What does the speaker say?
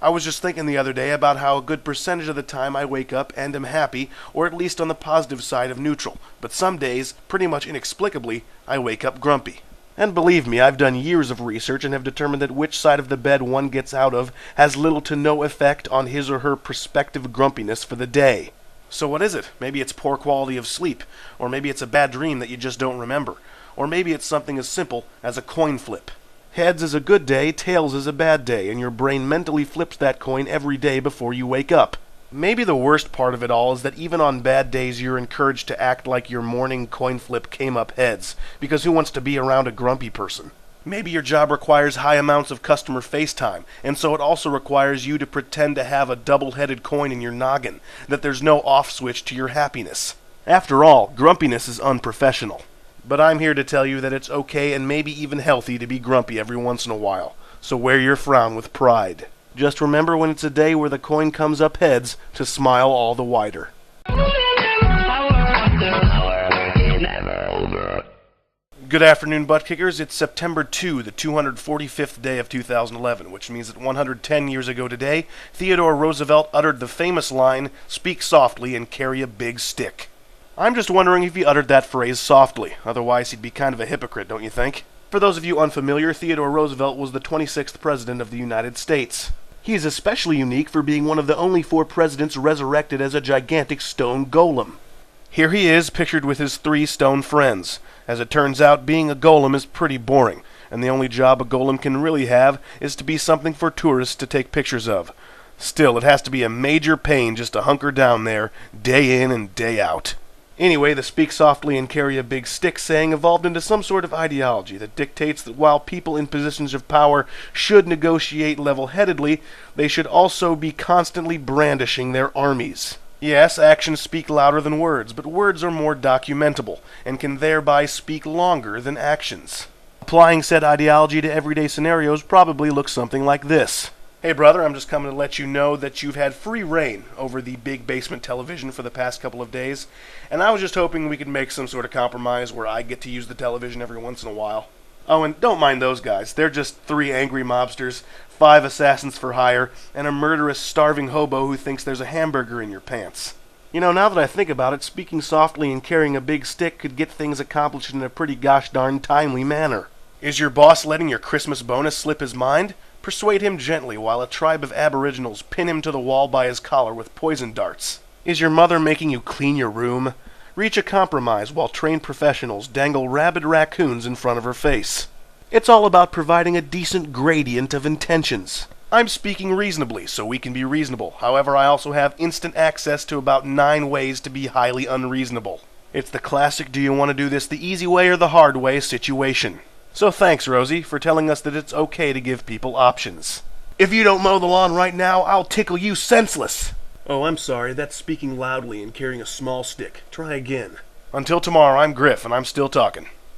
I was just thinking the other day about how a good percentage of the time I wake up and am happy, or at least on the positive side of neutral. But some days, pretty much inexplicably, I wake up grumpy. And believe me, I've done years of research and have determined that which side of the bed one gets out of has little to no effect on his or her prospective grumpiness for the day. So what is it? Maybe it's poor quality of sleep, or maybe it's a bad dream that you just don't remember, or maybe it's something as simple as a coin flip. Heads is a good day, tails is a bad day, and your brain mentally flips that coin every day before you wake up. Maybe the worst part of it all is that even on bad days you're encouraged to act like your morning coin flip came up heads, because who wants to be around a grumpy person? Maybe your job requires high amounts of customer face time, and so it also requires you to pretend to have a double-headed coin in your noggin, that there's no off switch to your happiness. After all, grumpiness is unprofessional. But I'm here to tell you that it's okay and maybe even healthy to be grumpy every once in a while, so wear your frown with pride. Just remember when it's a day where the coin comes up heads to smile all the wider. Good afternoon, butt kickers. It's September 2, the 245th day of 2011, which means that 110 years ago today, Theodore Roosevelt uttered the famous line, "Speak softly and carry a big stick." I'm just wondering if he uttered that phrase softly, otherwise he'd be kind of a hypocrite, don't you think? For those of you unfamiliar, Theodore Roosevelt was the 26th President of the United States. He is especially unique for being one of the only 4 presidents resurrected as a gigantic stone golem. Here he is, pictured with his 3 stone friends. As it turns out, being a golem is pretty boring, and the only job a golem can really have is to be something for tourists to take pictures of. Still, it has to be a major pain just to hunker down there, day in and day out. Anyway, the speak softly and carry a big stick saying evolved into some sort of ideology that dictates that while people in positions of power should negotiate level-headedly, they should also be constantly brandishing their armies. Yes, actions speak louder than words, but words are more documentable, and can thereby speak longer than actions. Applying said ideology to everyday scenarios probably looks something like this. Hey brother, I'm just coming to let you know that you've had free reign over the big basement television for the past couple of days, and I was just hoping we could make some sort of compromise where I get to use the television every once in a while. Oh, and don't mind those guys. They're just 3 angry mobsters, 5 assassins for hire, and a murderous, starving hobo who thinks there's a hamburger in your pants. You know, now that I think about it, speaking softly and carrying a big stick could get things accomplished in a pretty gosh darn timely manner. Is your boss letting your Christmas bonus slip his mind? Persuade him gently while a tribe of aboriginals pin him to the wall by his collar with poison darts. Is your mother making you clean your room? Reach a compromise while trained professionals dangle rabid raccoons in front of her face. It's all about providing a decent gradient of intentions. I'm speaking reasonably, so we can be reasonable. However, I also have instant access to about 9 ways to be highly unreasonable. It's the classic do you want to do this the easy way or the hard way situation. So thanks, Rosie, for telling us that it's okay to give people options. If you don't mow the lawn right now, I'll tickle you senseless. Oh, I'm sorry, that's speaking loudly and carrying a small stick. Try again. Until tomorrow, I'm Griff, and I'm still talking.